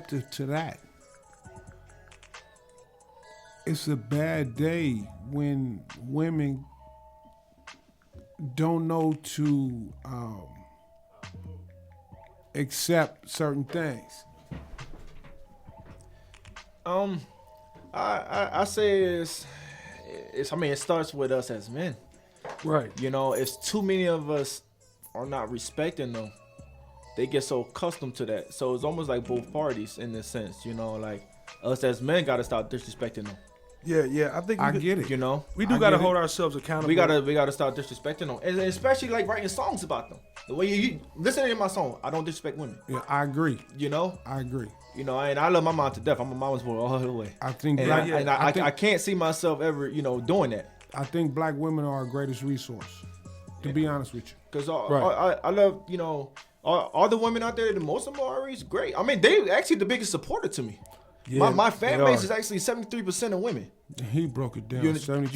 To that, it's a bad day when women don't know to accept certain things. I say it's. I mean, it starts with us as men. Right. You know, if too many of us are not respecting them, they get so accustomed to that. So it's almost like both parties in this sense. You know, like us as men got to stop disrespecting them. Yeah. I think I get it. You know, we do got to hold ourselves accountable. we gotta start disrespecting them, and especially like writing songs about them. The way you listen to my song, I don't disrespect women. Yeah, I agree. You know, I agree. You know, and I love my mom to death. I'm a mama's boy all the way. I think And, black, I can't see myself ever, doing that. I think black women are our greatest resource. To be honest with you, Because I love, all the women out there. The most of them are always great. I mean, they actually the biggest supporter to me. Yeah, my fan base is actually 73% of women. he broke it down. You 73%.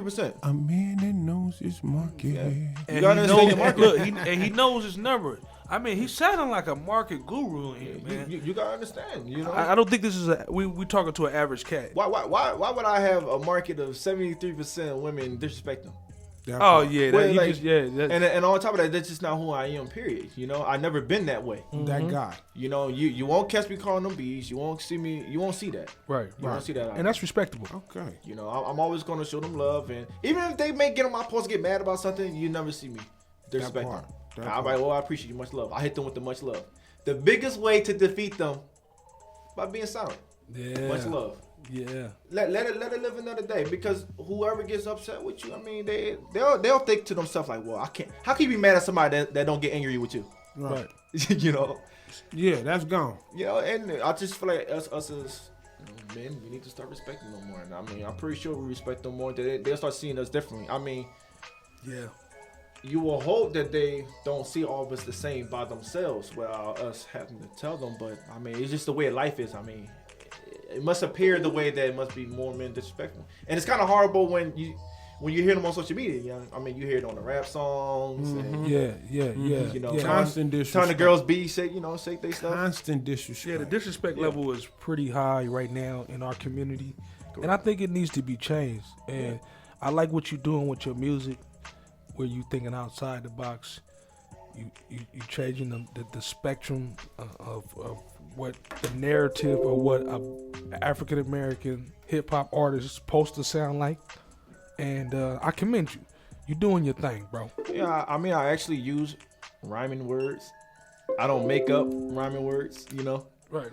73%. A man that knows his market. Yeah. And You gotta understand your market. Look, he knows his number. I mean, he's sounding like a market guru in here, man. You gotta understand. You know, I don't think this is we talking to an average cat. why would I have a market of 73% of women disrespect them? Oh yeah, Well, that, like, just, yeah. That, And on top of that, that's just not who I am. Period. You know, I never been that way. That guy. You know, you won't catch me calling them bees. You won't see me. You won't see that. right. You won't see that. And that's respectable. Okay. You know, I'm always gonna show them love, and even if they may get on my post, get mad about something, you never see me disrespect part. them. That I'm part. like, well, I appreciate you, much love. I hit them with the much love. The biggest way to defeat them by being silent. Yeah. Much love. Yeah. Let it live another day, because whoever gets upset with you, I mean, they'll think to themselves like, well, I can't. How can you be mad at somebody that don't get angry with you? Right. You know. Yeah, that's gone. You know, and I just feel like us as men, we need to start respecting them more. And I mean, I'm pretty sure we respect them more. They'll start seeing us differently. I mean, Yeah. you will hope that they don't see all of us the same by themselves without us having to tell them. But I mean, it's just the way life is. I mean, it must appear the way that it must be more men disrespectful. And it's kind of horrible when you hear them on social media. You know? I mean, you hear it on the rap songs. And, Yeah. you know, Constant turn disrespect. the girls be shake they stuff. Constant disrespect. Yeah, the disrespect level is pretty high right now in our community, and I think it needs to be changed. And I like what you're doing with your music, where you thinking outside the box. You changing the spectrum of what the narrative or what a African American hip hop artist is supposed to sound like, and I commend you. You're doing your thing, bro. Yeah, I mean, I actually use rhyming words. I don't make up rhyming words, you know. Right.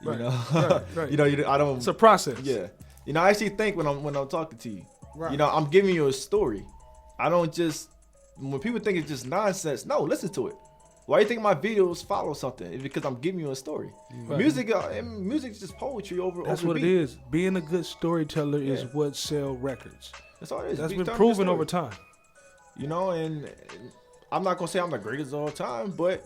You know, right. you know, I don't. It's a process. Yeah, you know, I actually think when I'm talking to you, Right. you know, I'm giving you a story. I don't just when people think it's just nonsense. No, listen to it. Why do you think my videos follow something? It's because I'm giving you a story. Right. Music is just poetry over. That's over what beat. it is. Being a good storyteller is Yeah. what sell records. That's all it is. That's Be been telling proven your over story. time. You know, and I'm not gonna say I'm the greatest of all time, but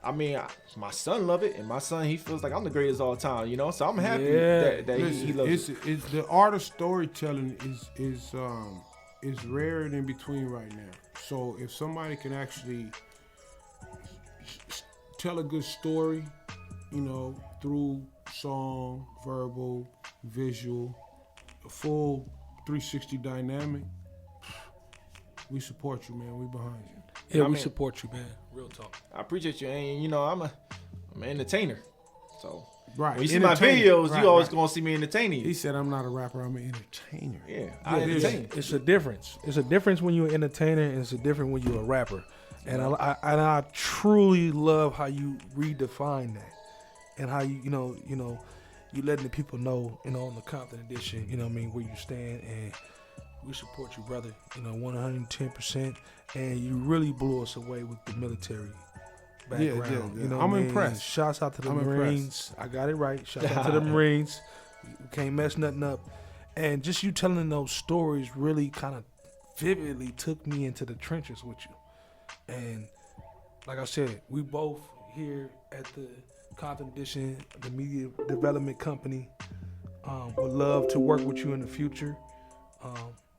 I mean, my son love it, and my son, he feels like I'm the greatest of all time. You know, so I'm happy Yeah. that he loves it. It's the art of storytelling is rare and in between right now. So if somebody can actually tell a good story, you know, through song, verbal, visual, a full 360 dynamic, we support you, man. We behind you. Yeah, I we mean- support you, man. Real talk. I appreciate you, and you know, I'm an entertainer. So Right. when you see my Entertainer. videos, Right, you always right. gonna see me entertaining He you. said, I'm not a rapper, I'm an entertainer. Yeah, I It's, entertain. it's a difference. It's a difference when you're an entertainer, and it's a difference when you're a rapper. And I truly love how you redefine that, and how you letting the people know, on the Compton edition, you know what I mean, where you stand, and we support you, brother. 110%, and you really blew us away with the military background. yeah. You know, I'm what I mean? impressed. Shouts out to the I'm Marines. impressed. I got it right. Shouts out to the Marines. You can't mess nothing up. And just you telling those stories really kind of vividly took me into the trenches with you. And like I said, we both here at the Compton Edition, the media development company, would love to work with you in the future.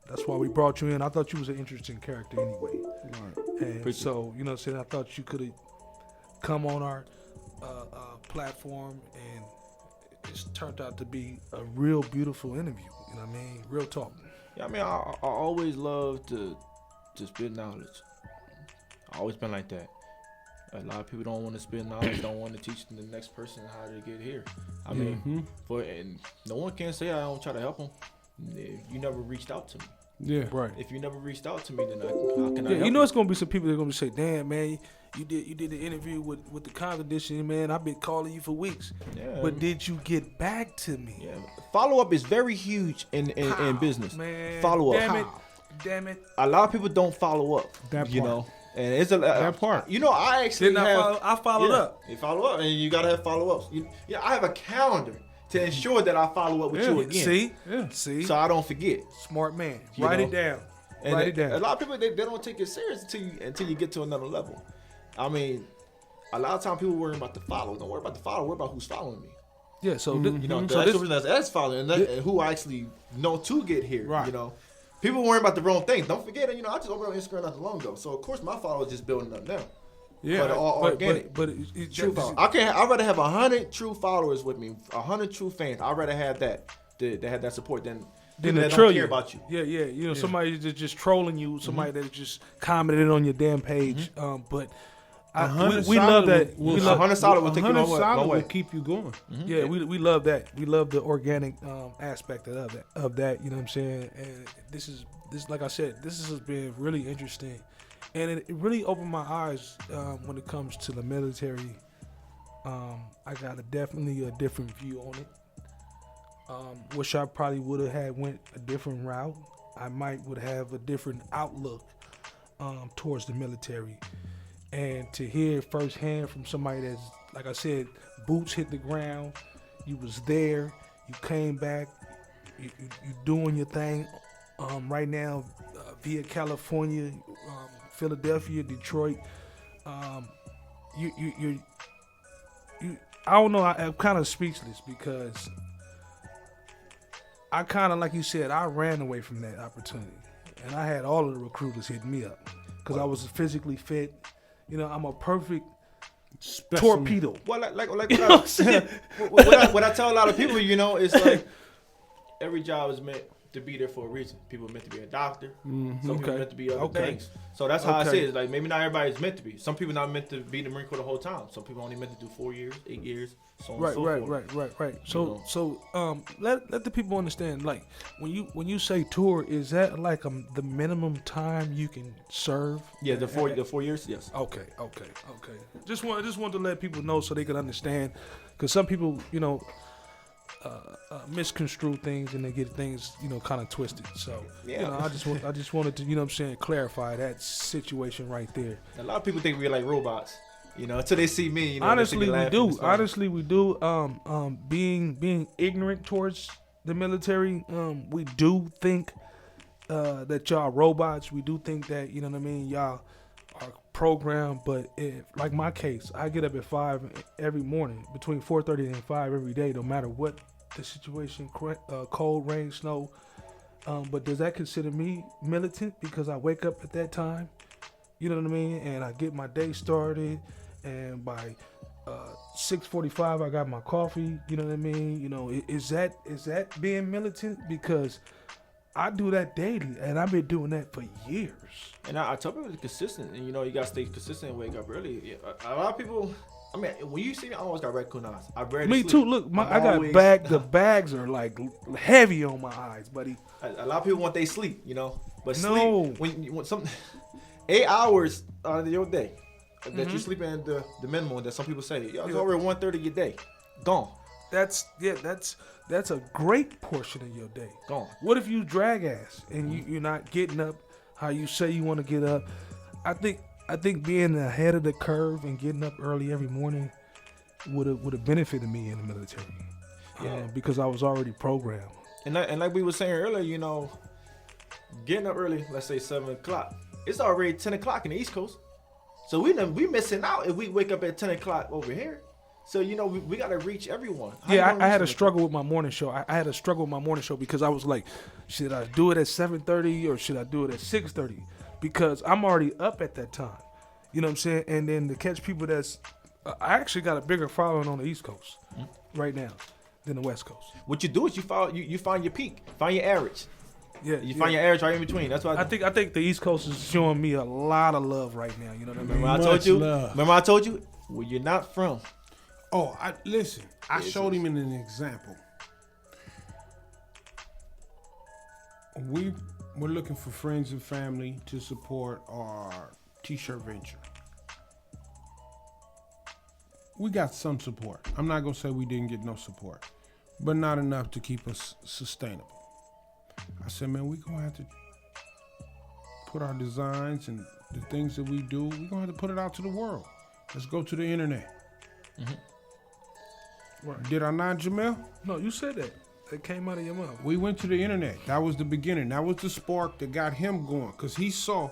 That's why we brought you in. I thought you was an interesting character anyway. Right. And so, I thought you could have come on our platform, and it's turned out to be a real beautiful interview. You know what I mean? Real talk. Yeah, I mean, I always love to spit knowledge. I always been like that. A lot of people don't want to spit knowledge, don't want to teach the next person how to get here. I mean, and no one can say I don't try to help them. You never reached out to me. Yeah. Right. If you never reached out to me, then how can I help you know, it's gonna be some people that are gonna say, "Damn, man, you did the interview with the Compton edition, man. I've been calling you for weeks, but did you get back to me?" Yeah. Follow up is very huge in business. Man, Follow up. Damn it. A lot of people don't follow up. That you part. know, and it's That part. You know, I actually I followed up. You follow up, and you gotta have follow ups. I have a calendar to ensure that I follow up with you again. See, So I don't forget. smart man. You Write know? it down. And Write it down. A lot of people they don't take it serious until you get to another level. I mean, a lot of times people worry about the follow. Don't worry about the follow. Worry about who's following me. Yeah. So You know, so the person that's following and who I actually know to get here. Right. You know, people worry about the wrong things. Don't forget, I just opened up Instagram not too long ago. So of course my followers just building up now. Yeah. But all organic. but True followers. I'd rather have 100 true followers with me, 100 true fans. I'd rather have that had that support than Then people the that don't trillion. care about you. Yeah. You know, somebody that's just trolling you, somebody that just commented on your damn page. But we love that. We love 100 solid will take you a 100 long solid way. will keep you going. Yeah, we love that. We love the organic aspect of that. You know what I'm saying? And this like I said, this has been really interesting, and it really opened my eyes when it comes to the military. I got definitely a different view on it. Wish I probably would have had went a different route. I would have a different outlook towards the military. And to hear firsthand from somebody that's, like I said, boots hit the ground, you was there, you came back, you doing your thing right now via California, Philadelphia, Detroit. You I don't know, I'm kind of speechless because I kind of, like you said, I ran away from that opportunity. And I had all of the recruiters hit me up because I was physically fit. You know, I'm a perfect torpedo. Well, like what I tell a lot of people, it's like every job is meant to be there for a reason. People are meant to be a doctor. Some people are meant to be other things. So that's how I say it. Like, maybe not everybody's meant to be. Some people not meant to be in the Marine Corps the whole time. Some people only meant to do 4 years, 8 years, so on and so forth. Right. So let the people understand. Like, when you say tour, is that like the minimum time you can serve? Yeah, the 4 years. Yes. Okay. Just wanted to let people know so they can understand, because some people, misconstrue things and they get things, kind of twisted. So, I just wanted to, clarify that situation right there. A lot of people think we're like robots, until they see me. Honestly, we do. Being ignorant towards the military, we do think that y'all robots. We do think that, y'all are programmed. But like my case, I get up at 5 every morning, between 4:30 and 5 every day, no matter what the situation, cold, rain, snow. But does that consider me militant because I wake up at that time? You know what I mean? And I get my day started, and by 6:45 I got my coffee. You know what I mean? Is that being militant? Because I do that daily, and I've been doing that for years. And I tell people to be consistent, and you gotta stay consistent and wake up early. Yeah, a lot of people. I mean, when you see me, I always got red kunaz. I barely Me sleep. too. Look, I got the bags are like heavy on my eyes, buddy. A lot of people want they sleep, but No. sleep when some 8 hours out of your day that you sleep in the minimum that some people say, it's already 1/3 of your day gone. That's a great portion of your day. Gone. What if you drag ass and you're not getting up how you say you want to get up? I think being ahead of the curve and getting up early every morning would have benefited me in the military. Because I was already programmed. And like we were saying earlier, getting up early, let's say 7 o'clock, it's already 10 o'clock in the East Coast. So we missing out if we wake up at 10 o'clock over here. So, we got to reach everyone. I had a struggle with my morning show. I had a struggle with my morning show because I was like, should I do it at 7:30 or should I do it at 6:30? Because I'm already up at that time. You know what I'm saying? And then to catch people that's I actually got a bigger following on the East Coast right now than the West Coast. What you do is you find your peak, find your average. Yeah, You find your average right in between. That's what I think the East Coast is showing me a lot of love right now. You know what I mean? Remember I told you where you're not from. Oh, listen. I showed him in an example. We're looking for friends and family to support our t-shirt venture. We got some support. I'm not gonna say we didn't get no support, but not enough to keep us sustainable. I said, man, we're gonna have to put our designs and the things that we do, we're gonna have to put it out to the world. Let's go to the internet. Right. Did I not, Jamel? No, you said that. That came out of your mouth. We went to the internet. That was the beginning. That was the spark that got him going, because he saw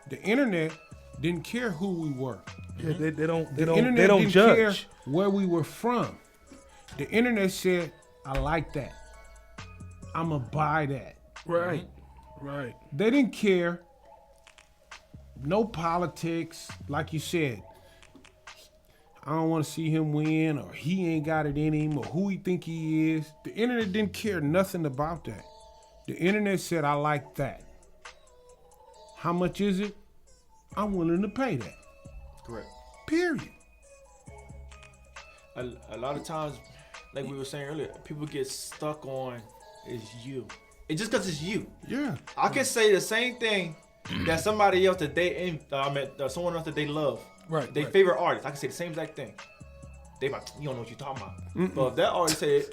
the internet didn't care who we were. Yeah, they don't Didn't judge care where we were from. The internet said, I like that. I'ma buy that. Right. Right. They didn't care. No politics, like you said. I don't want to see him win, or he ain't got it in him, or who he think he is. The internet didn't care nothing about that. The internet said, I like that. How much is it? I'm willing to pay that. Correct. Period. A lot of times, like we were saying earlier, people get stuck on it's you. It's just because it's you. Yeah. I can say the same thing that somebody else that someone else that they love. Right. Their favorite artist. I can say the same exact thing. They like, you don't know what you're talking about. But if that artist said,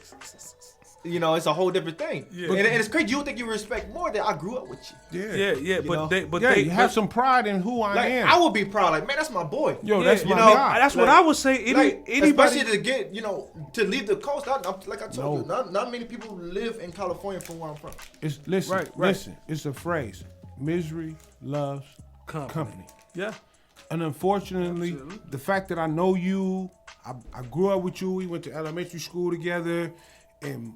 it's a whole different thing. Yeah. And it's crazy. You would think you respect more that I grew up with you. Yeah. Yeah. know? They you have some pride in who I Like am. I would be proud. Like, man, that's my boy. Yo, that's my know, guy. That's what I would say. Anybody especially to get, to leave the coast. Like I told you, not many people live in California from where I'm from. Listen. It's a phrase. Misery loves company. Yeah. And unfortunately, Absolutely. the fact that I know you, I grew up with you. We went to elementary school together, and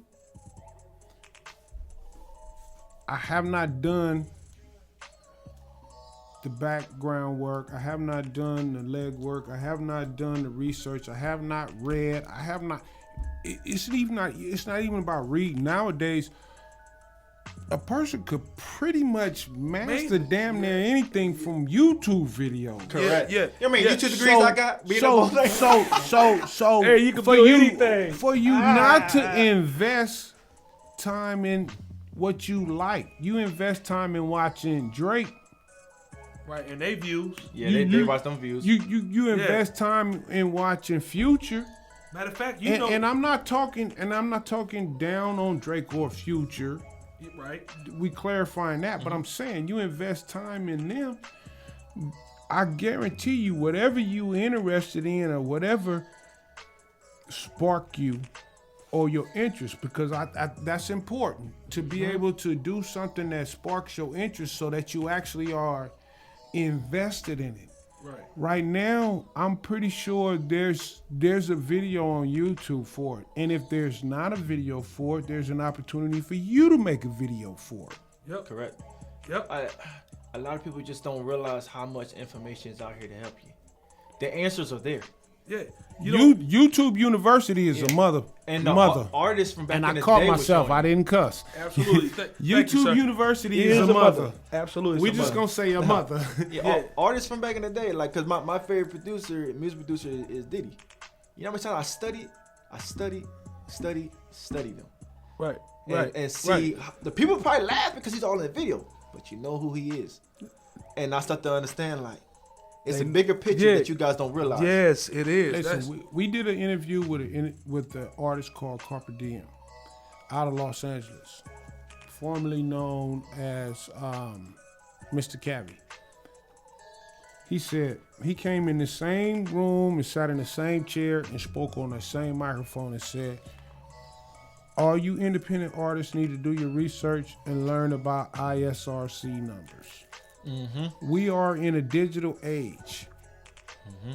I have not done the background work. I have not done the leg work. I have not done the research. I have not read. I have not. It's not even about reading. Nowadays, a person could pretty much master damn near anything from YouTube videos. Correct. Yeah. I mean, YouTube degrees I got. So Hey, you can for do you, anything. For you not to invest time in what you like, you invest time in watching Drake. Right. And they views. Yeah, they watch them views. You invest time in watching Future. Matter of fact, and I'm not talking down on Drake or Future. Right. We clarifying that, but I'm saying you invest time in them. I guarantee you, whatever you interested in or whatever spark you or your interest, because I that's important to be able to do something that sparks your interest so that you actually are invested in it. Right. Right now, I'm pretty sure there's a video on YouTube for it. And if there's not a video for it, there's an opportunity for you to make a video for it. Yep. Correct. Yep. A lot of people just don't realize how much information is out here to help you. The answers are there. Yeah. YouTube University is a mother. And mother. Artists from back in the day. And I caught myself. I didn't cuss. Absolutely. YouTube University is a mother. Absolutely. We just gonna say a mother. Artists from back in the day, like, cause my favorite music producer is Diddy. You know how much time I study them. Right. And see, the people probably laugh because he's all in the video, but you know who he is. And I start to understand, like, it's a bigger picture that you guys don't realize. Yes, it is. Listen, we did an interview with an artist called Carpe Diem out of Los Angeles, formerly known as Mr. Cavi. He said he came in the same room and sat in the same chair and spoke on the same microphone and said, all you independent artists need to do your research and learn about ISRC numbers. Mm-hmm. We are in a digital age.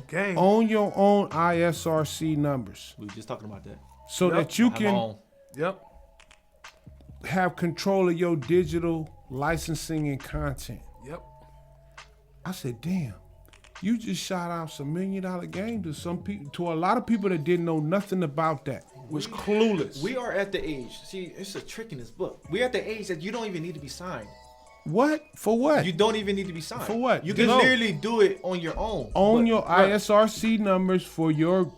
Game. Own your own ISRC numbers. We were just talking about that. So that you can Yep. have control of your digital licensing and content. Yep. I said, damn, You just shot out some $1 million game to some people, to a lot of people that didn't know nothing about that. Was clueless. We are at the age. See, it's a trick in this book. We're at the age that you don't even need to be signed. What? For what? You don't even need to be signed. For what? You can No. literally do it on your own. Own your ISRC numbers for your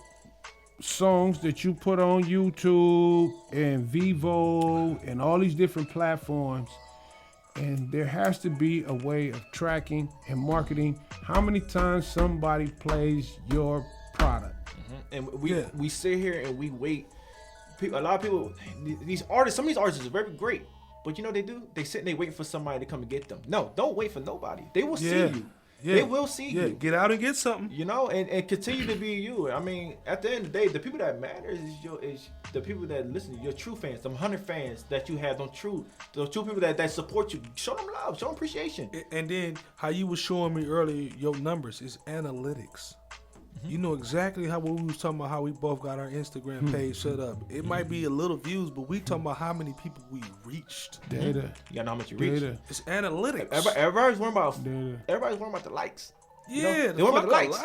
songs that you put on YouTube and Vivo and all these different platforms. And there has to be a way of tracking and marketing how many times somebody plays your product. And we sit here and we wait. A lot of people, these artists, some of these artists are very great, but you know what they do? They sit and they wait for somebody to come and get them. No, don't wait for nobody. They will see you. Yeah. They will see you. Get out and get something. You know, and continue to be you. I mean, at the end of the day, the people that matter is the people that listen, your true fans, them 100 fans that you have, those true people that support you. Show them love, show them appreciation. And then how you was showing me earlier, your numbers is analytics. You know exactly how we was talking about how we both got our Instagram page set up. It might be a little views, but we talking about how many people we reached. Data. You gotta know how much you reach. Data. It's analytics. Everybody's worrying about Data. everybody's worrying about the likes. Yeah, You know, they worry about the likes.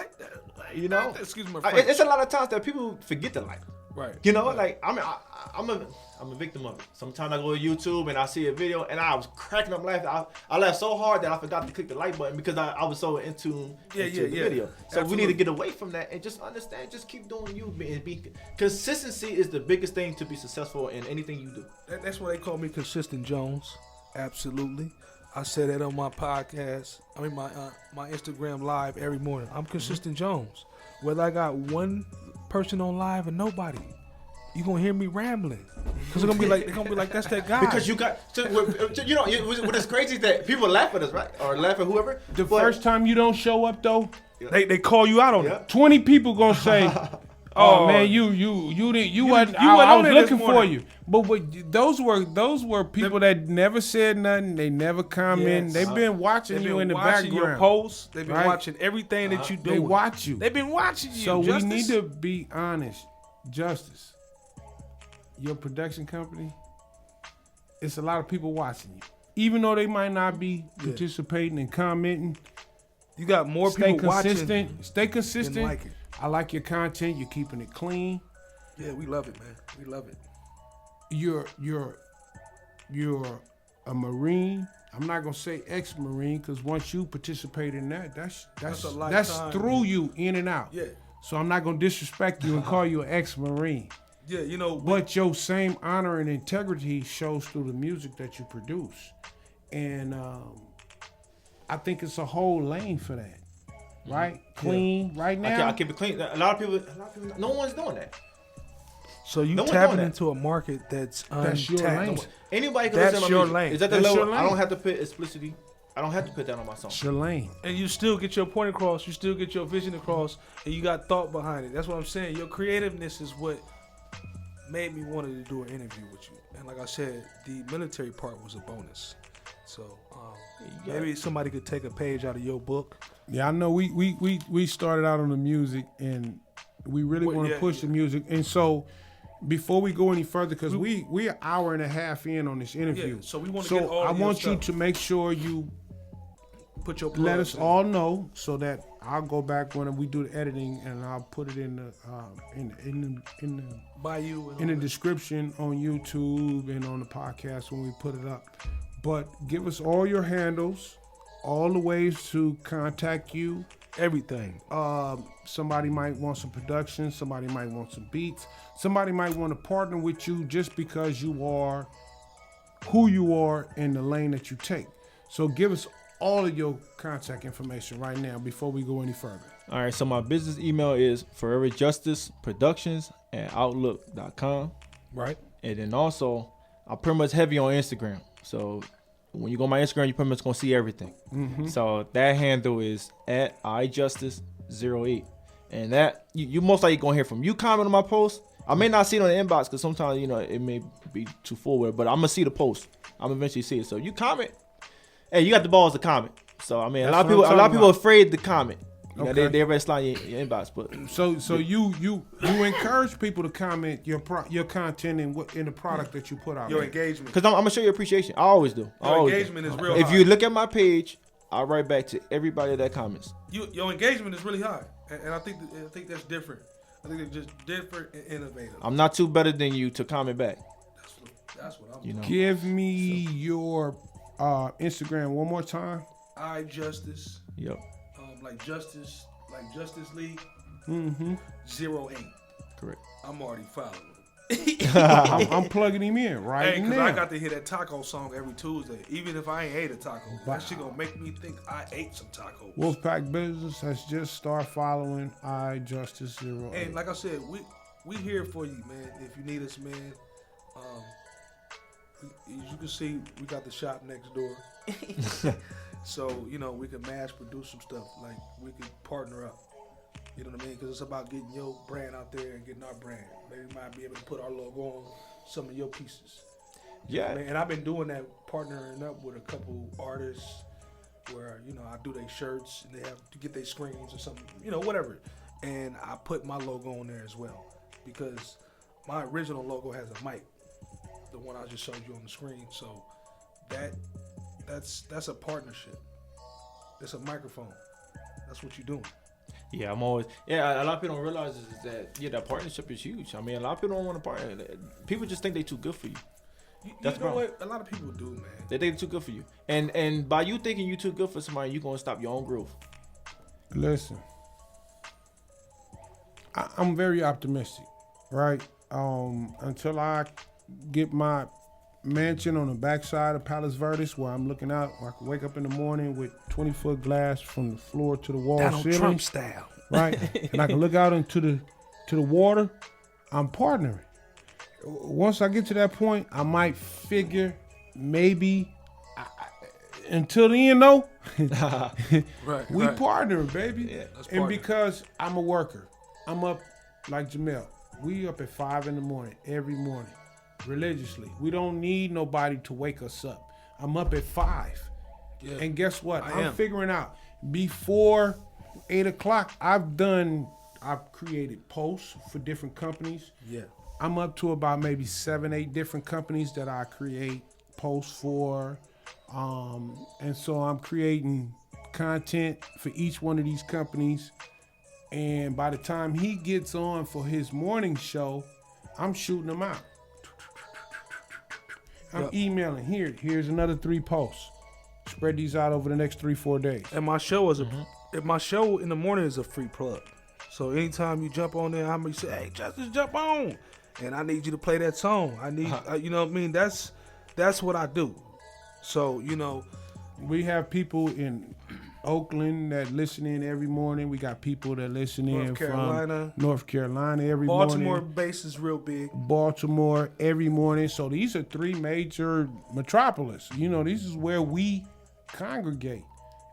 You know, excuse my French. it's a lot of times that people forget to like. Right. You know, like I'm a victim of it. Sometimes I go to YouTube and I see a video and I was cracking up laughing. I laughed so hard that I forgot to click the like button because I was so into the video. So Absolutely. we need to get away from that and just understand, just keep doing you. And be consistency is the biggest thing to be successful in anything you do. That's why they call me Consistent Jones. Absolutely. I say that on my podcast. I mean my Instagram live every morning. I'm Consistent Jones. Whether I got one person on live or nobody, you gonna hear me rambling. Cause they're gonna be like, that's that guy. Because you got, you know, what is crazy is that people laugh at us, right? Or laugh at whoever. The first time you don't show up though, they call you out on Yeah. it. 20 people gonna say, "Oh man, you wasn't. I was looking for you." But those were people that never said nothing. They never comment. Yes. They've been watching They've you been in the watching background. your posts. They've been Right? watching everything that you do. They watch you. They've been watching you. So Justice. we need to be honest. Justice, your production company, it's a lot of people watching you. Even though they might not be participating and commenting, You got more stay people consistent. watching. Stay consistent. than like it. I like your content. You're keeping it clean. Yeah, we love it, man. We love it. You're a Marine. I'm not gonna say ex-Marine because once you participate in that, That's a that's lifetime. through you in and out. Yeah. So I'm not gonna disrespect you and call you an ex-Marine. Yeah, you know, But your same honor and integrity shows through the music that you produce. And I think it's a whole lane for that. Right? Clean right now. I keep it clean. A lot of people, no one's doing that. so you No one's tapping doing that. into a market that's That's your untapped. lane. Anybody can That's listen to my your music. lane. Is that the That's level? your I lane. don't have to put explicitly. I don't have to put that on my song. It's your lane. And you still get your point across, you still get your vision across, and you got thought behind it. That's what I'm saying. Your creativeness is what made me want to do an interview with you. And like I said, the military part was a bonus. So maybe somebody could take a page out of your book. Yeah, I know we started out on the music and we really Well, want to yeah, push the music. And so before we go any further, because we're an hour and a half in on this interview. Yeah, so we wanna get all I of your want you stuff. to make sure you Put your let plugs us in. all know so that I'll go back when we do the editing and I'll put it in the by you and in the all that. description on YouTube and on the podcast when we put it up. But give us all your handles, all the ways to contact you. everything. Somebody might want some production. Somebody might want some beats. Somebody might want to partner with you just because you are who you are in the lane that you take. So give us all of your contact information right now before we go any further. All right, so my business email is foreverjusticeproductions@outlook.com. Right. And then also, I'm pretty much heavy on Instagram. So when you go on my Instagram, you pretty much gonna see everything. So that handle is @ijustice08. And that you most likely gonna hear from. You comment on my post. I may not see it on the inbox because sometimes it may be too forward, but I'm gonna see the post. I'm eventually see it. So you comment. Hey, you got the balls to comment. So I mean, a lot of people are afraid to comment. You know, Okay. they already slide your inbox, but So you encourage people to comment your content and in the product that you put out. Your there. engagement. because I'm gonna show you appreciation. I always do. I Your always do. engagement is real If high. you look at my page, I write back to everybody that comments. Your engagement is really high, and I think that's different. I think it's just different and innovative. I'm not too better than you to comment back. That's what I'm. You know. Give me your Instagram one more time. I Justice. Yep. Like Justice League. 08. Correct. I'm already following. I'm plugging him in right Hey, because now. I got to hear that taco song every Tuesday. Even if I ain't ate a taco, that shit gonna make me think I ate some tacos. Wolfpack Business has just started following iJustice08. And like I said, we here for you, man. If you need us, man. As you can see, we got the shop next door. So, you know, we can mass produce some stuff. Like, we can partner up. You know what I mean? Because it's about getting your brand out there and getting our brand. Maybe we might be able to put our logo on some of your pieces. Yeah. And I've been doing that, partnering up with a couple artists where, you know, I do their shirts and they have to get their screens or something, you know, whatever. And I put my logo on there as well because my original logo has a mic, the one I just showed you on the screen. So that's a partnership. It's a microphone. That's what you're doing. Yeah, I'm always. Yeah, a lot of people don't realize is that that partnership is huge. I mean, a lot of people don't want to partner. People just think they too good for you. You know what? A lot of people do, man. They think they're too good for you, and by you thinking you too good for somebody, you gonna stop your own growth. Listen, I'm very optimistic, right? Until I get my mansion on the backside of Palos Verdes where I'm looking out, where I can wake up in the morning with 20-foot glass from the floor to the wall Donald ceiling, Trump style, right? And I can look out into the water. I'm partnering. Once I get to that point, I might figure maybe until the end though. right? We partnering, baby. Yeah, and because I'm a worker, I'm up like Jamel. We up at 5 a.m. every morning, religiously. We don't need nobody to wake us up. I'm up at 5. Yeah. And guess what? I I'm am. figuring out before 8 o'clock, I've created posts for different companies. Yeah. I'm up to about maybe 7, 8 different companies that I create posts for. And so I'm creating content for each one of these companies. And by the time he gets on for his morning show, I'm shooting them out. I'm emailing. Here's another 3 posts. Spread these out over the next 3-4 days. And my show is my show in the morning is a free plug. So anytime you jump on there, I'm gonna say, "Hey, Justice, jump on," and I need you to play that song. I need, you know what I mean? That's what I do. So you know, we have people in Oakland that listen in every morning. We got people that listen in from North Carolina every morning. Baltimore base is real big. Baltimore every morning. So these are 3 major metropolis. You know, this is where we congregate.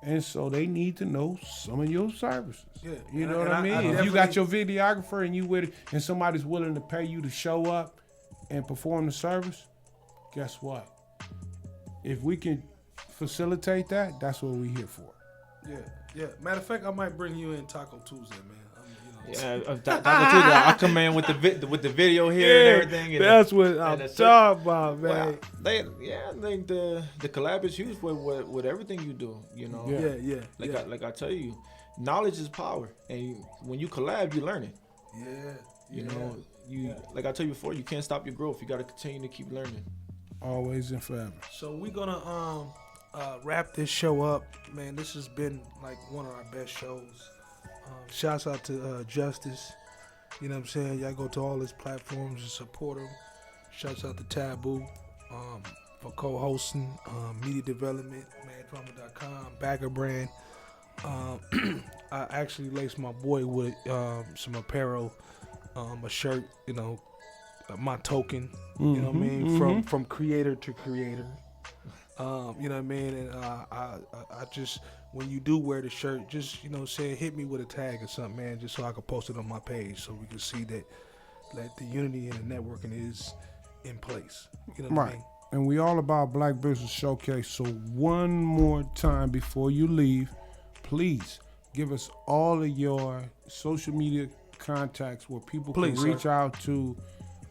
And so they need to know some of your services. Yeah. You know what I mean? If you got your videographer and you with it and somebody's willing to pay you to show up and perform the service, guess what? If we can facilitate that, that's what we're here for. Yeah. Matter of fact, I might bring you in Taco Tuesday, man. I come in with the video here and everything. And that's what I'm talking about, man. I think the collab is huge with everything you do. You know. Yeah. Like I tell you, knowledge is power, and when you collab, you learn it. Yeah. You know, like I told you before, you can't stop your growth. You got to continue to keep learning. Always and forever. So we're gonna wrap this show up, man. This has been like one of our best shows. Shouts out to Justice. You know what I'm saying? Y'all go to all his platforms and support him. Shouts out to Taboo for co-hosting, media development, mantrauma.com, Bagger Brand. I actually laced my boy with some apparel, a shirt, you know, my token, you know what I mean? From creator to creator. You know what I mean? And I just, when you do wear the shirt, just, you know, hit me with a tag or something, man, just so I can post it on my page so we can see that the unity and the networking is in place. You know what I mean? And we all about Black Business Showcase. So one more time before you leave, please give us all of your social media contacts where people can reach out to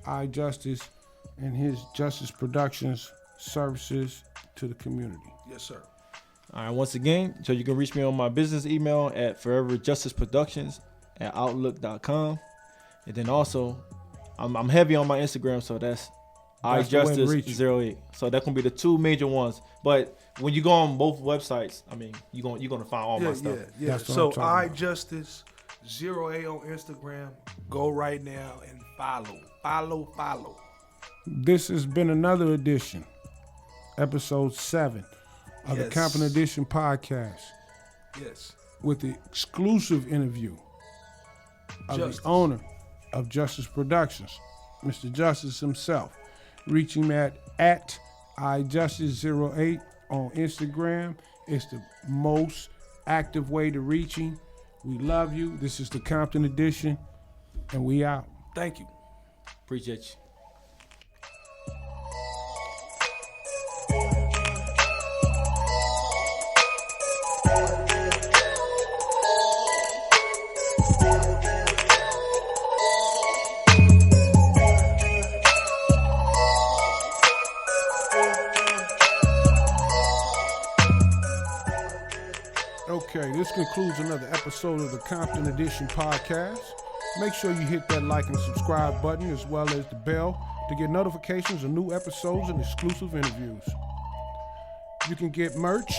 iJustice and his Justice Productions services to the community. Yes, sir. All right, once again, so you can reach me on my business email at foreverjusticeproductions@outlook.com. And then also, I'm heavy on my Instagram, so that's That's the way to reach you. ijustice08. So that can be the two major ones. But when you go on both websites, I mean, you're gonna find all my stuff. Yeah. That's what So I'm talking about. ijustice08 on Instagram. Go right now and follow. This has been another edition, episode 7 of the Yes. Compton Edition podcast Yes. with the exclusive interview of Justice. the owner of Justice Productions, Mr. Justice himself. Reach him at ijustice08 on Instagram. It's the most active way to reach him. We love you. This is the Compton Edition, and we out. Thank you. Appreciate you. Okay, this concludes another episode of the Compton Edition podcast. Make sure you hit that like and subscribe button as well as the bell to get notifications of new episodes and exclusive interviews. You can get merch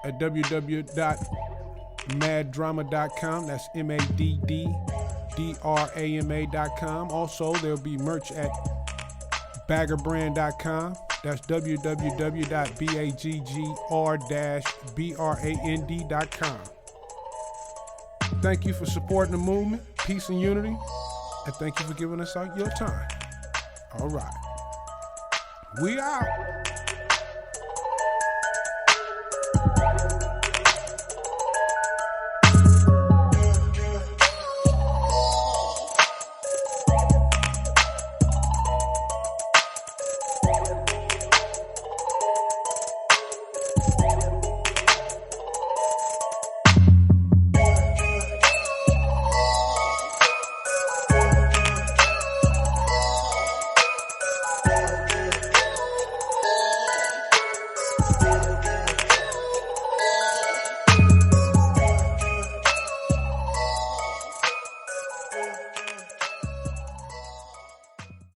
at www.maddrama.com. That's MADDDRAMA.com. Also, there'll be merch at baggerbrand.com. That's www.baggr-brand.com. Thank you for supporting the movement, peace and unity, and thank you for giving us your time. All right. We out.